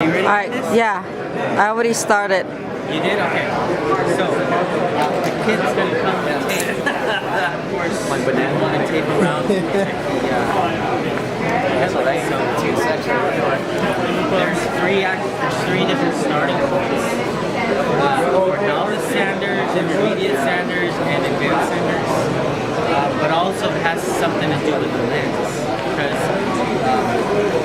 You ready for this? Yeah, I already started. You did? Okay. So, the kid's going to come and tape, of course, my banana and tape around the, so two sections. There's three different starting points. For novice sanders, intermediate sanders, and advanced sanders. But also it has something to do with the lens. Because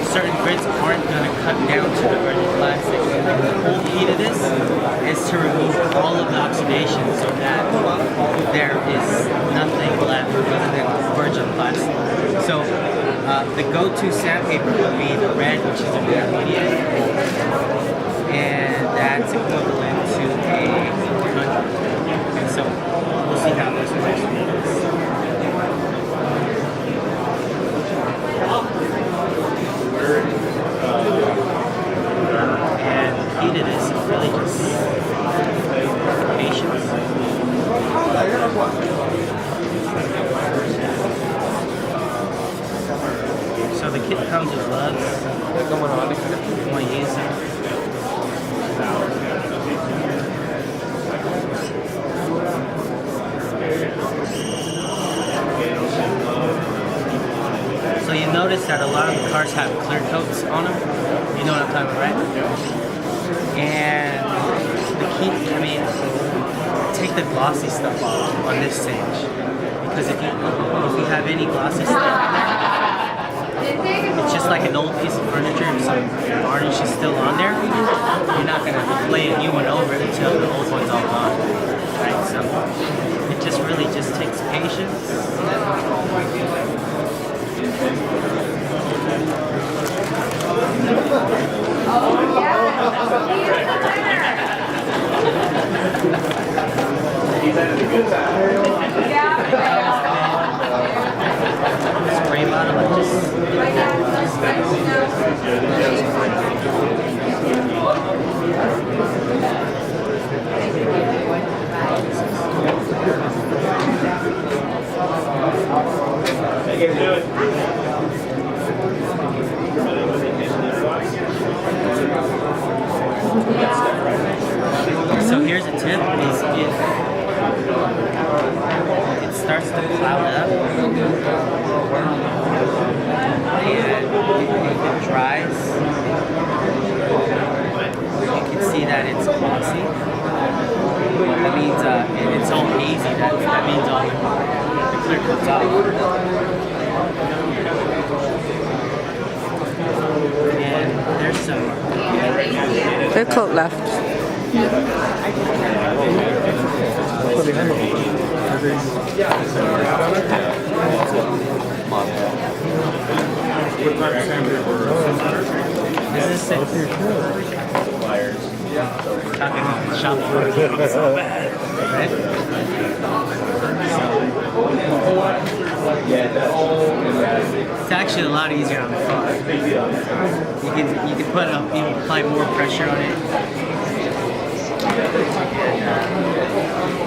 certain grits aren't going to cut down to the virgin plastic. The whole key to this is to remove all of the oxidation so that there is nothing left other than virgin plastic. So the go-to sandpaper would be the red, which is an intermediate, and that's equivalent to a 100. And so we'll see how this works. And the key to this is really just patience. So the kit comes with gloves. You want to use them. So you notice that a lot of the cars have clear coats on them. You know what I'm talking about, right? And the key, take the glossy stuff off on this stage. Because if you have any glossy stuff on there, it's just like an old piece of furniture. If some varnish is still on there, you're not going to lay a new one over it until the old one's all gone. Right? So it just really just takes patience. Spray bottle, like just So here's a tip, is it starts to cloud up and if it dries, you can see that it's glossy. That means it's all hazy, that means all the clear coat's off. And there's some Good coat left. This is 6. Talking about the shop floor. So bad. It's actually a lot easier on the car. You can put apply more pressure on it. And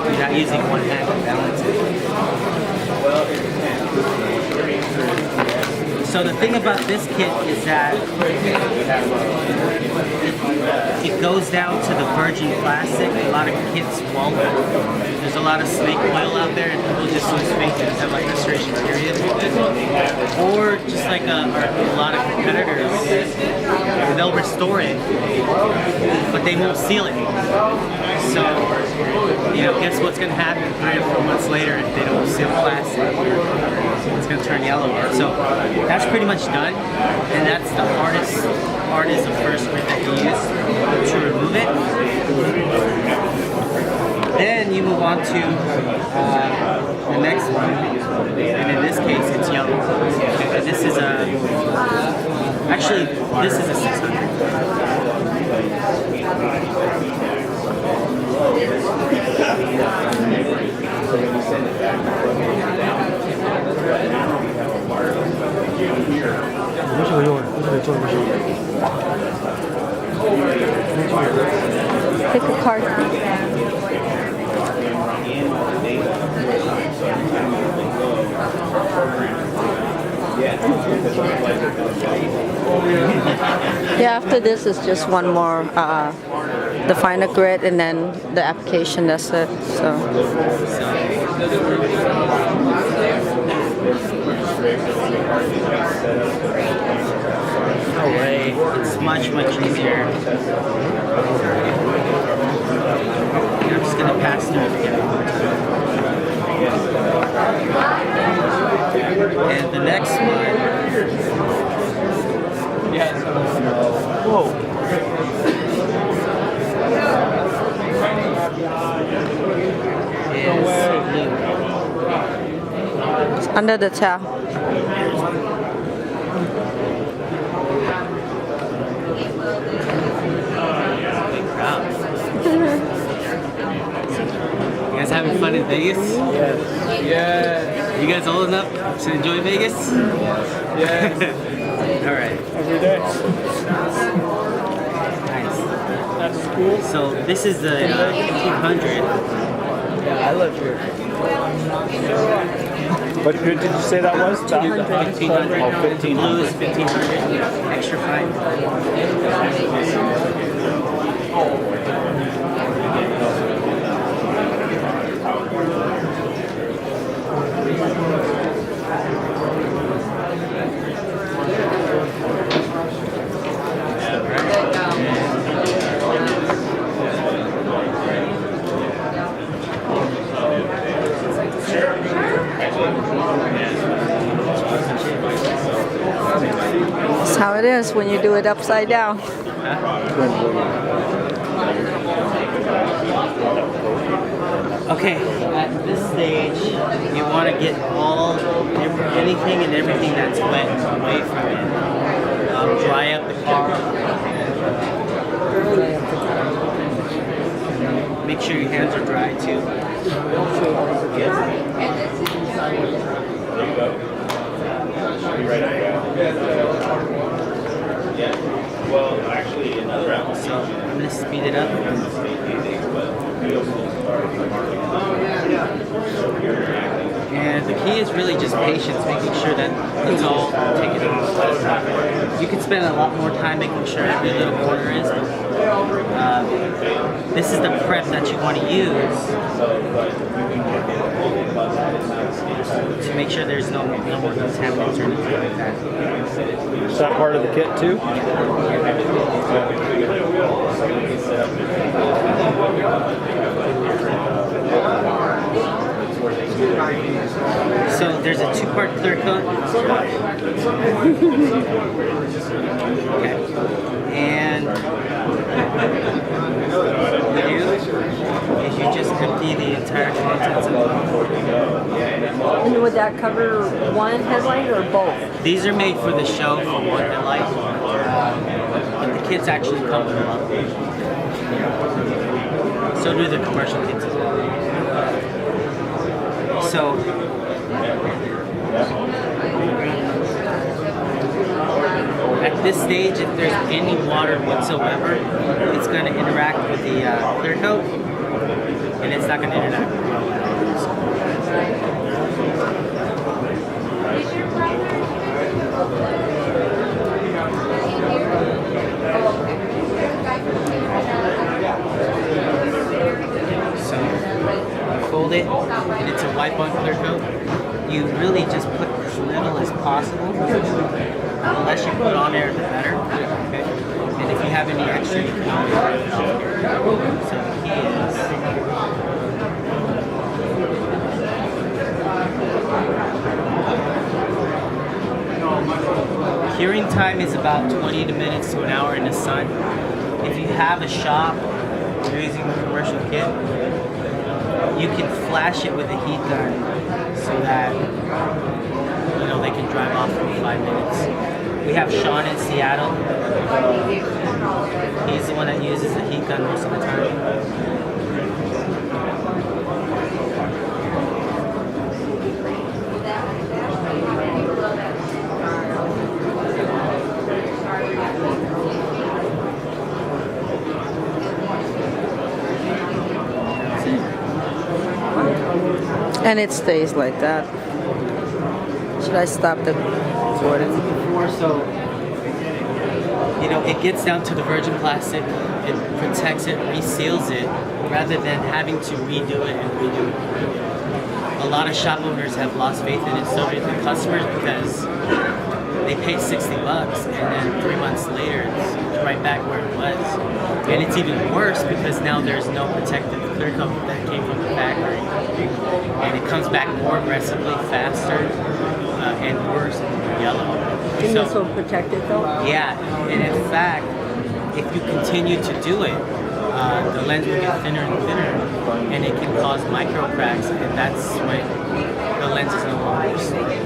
you're not using one hand to balance it. So the thing about this kit is that it goes down to the virgin plastic. A lot of kits won't. There's a lot of snake oil out there and people just use fake to have like restoration period. Or just like a lot of competitors, they'll restore it, but they won't seal it. So, guess what's going to happen 3 or 4 months later if they don't seal plastic? It's going to turn yellow again. So that's pretty much done, and that's the hardest part is the first grit that you use to remove it. Then you move on to the next one, and in this case it's yellow. And this is actually this is a 600. Pick a card. Yeah. Yeah, after this is just one more, the final grid and then the application, that's it. So, No way. It's much easier. I'm just gonna pass through it again. And the next one. Whoa. it's under the towel. You guys having fun in Vegas? Yes. Yes. You guys old enough to enjoy Vegas? Yes. All right. Every day. Nice. That's cool. So this is the 1500. Yeah, I live here. What grid did you say that was? 1500. 1500. Oh, 1500. Blue is 1500. Extra fine. That's how it is when you do it upside down. Okay, at this stage, you want to get anything and everything that's wet away from it. Dry up the car. Make sure your hands are dry too. Well, actually, another application. So I'm going to speed it up. And the key is really just patience, making sure that it's all taken off. You can spend a lot more time making sure every little corner is. This is the prep that you want to use to make sure there's no more contaminants or anything like that. Is that part of the kit too? So there's a two-part clear coat. Okay. And what you do is you just empty the entire contents of it. And would that cover one headlight or both? These are made for the show for one headlight, but the kits actually come with a lot. So do the commercial kits as well. So at this stage, if there's any water whatsoever, it's going to interact with the clear coat, and it's not going to interact with the oil at all. So fold it, and it's a wipe-on clear coat. You really just put as little as possible. The less you put on there, the better. Okay? And if you have any extra, you can always wipe it off. So the key is curing time is about 20 minutes to an hour in the sun. If you have a shop, you're using a commercial kit, you can flash it with a heat gun so that they can drive off in 5 minutes. We have Sean in Seattle. He's the one that uses the heat gun most of the time. And it stays like that. Should I stop the recording? Before, so you know, it gets down to the virgin plastic, it protects it, reseals it, rather than having to redo it and redo it. A lot of shop owners have lost faith in it, so do the customers, because they pay 60 bucks and then 3 months later it's right back where it was. And it's even worse because now there's no protective clear coat that came from the factory. And it comes back more aggressively, faster, and worse, yellow. And this will protect it though? Yeah, and in fact, if you continue to do it, the lens will get thinner and thinner, and it can cause micro cracks, and that's when the lens is no longer safe.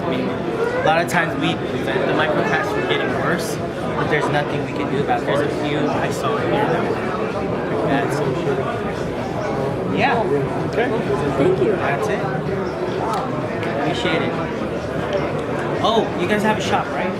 I mean, a lot of times we prevent the micro cracks from getting worse, but there's nothing we can do about it. There's a few I saw in here that were like that. So yeah, Okay. Thank you. that's it. Appreciate it. Oh, you guys have a shop, right?